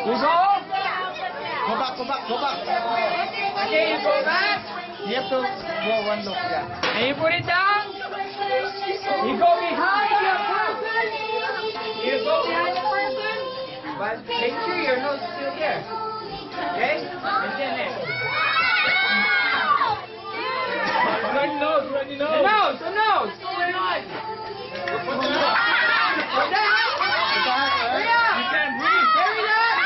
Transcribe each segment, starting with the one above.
Go back, go back, go back. Okay, you go back. You have to go one look, yeah. And you put it down. You go behind the person. You go behind the person. But make sure your nose is still there. Okay? And then next. Run your nose, run your nose. The nose, the nose. Go behind. What the hell? Hurry up. You can't breathe. Hurry up.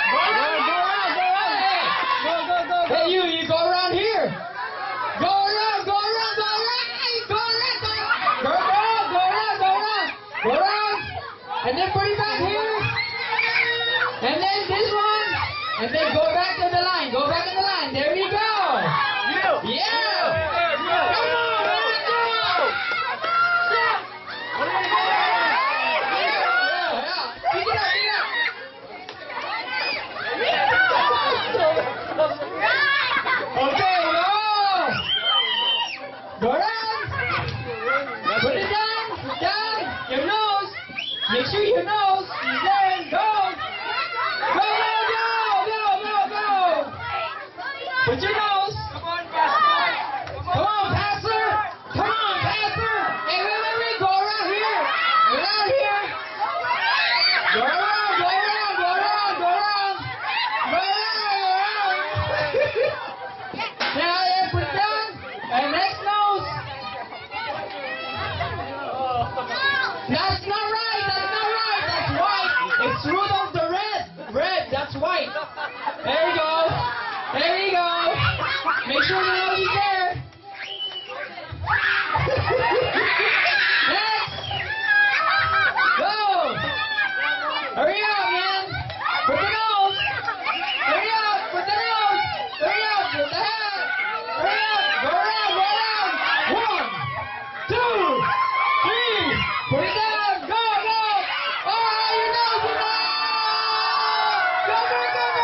Go. Hey, you go around here. Go around, go around, go around. Go around, go around. Go around, go around, go around. Go around. And then put it back here. And then this one. And then go back to the line. Go back to the line. There we go. Yeah. Come on, let's go. Pick it up, pick it up. Okay, go. Go around. Put it down. Down. Your nose. Make sure your nose is there. Go. Go, go, go, go, go, go. Put your nose. Come on, passer. Come on, passer. Hey, wait. Go around here. Around here. Go around, go around, go around, go around. Go around, go around. Now, yeah, put it down. And next nose. That's not right. That's not right. That's white. It's Rudolph the Red. Red. That's white. There you go. There you go. Make sure the nose is there. Next. Go. Hurry up, man. Put the nose. Hurry up. Put the nose. Hurry up. Put the hat. Hurry up. Go around. Go around. 1, 2, 3. Put it down. Go, go. Oh, your nose. Your nose. Go, go, go, go.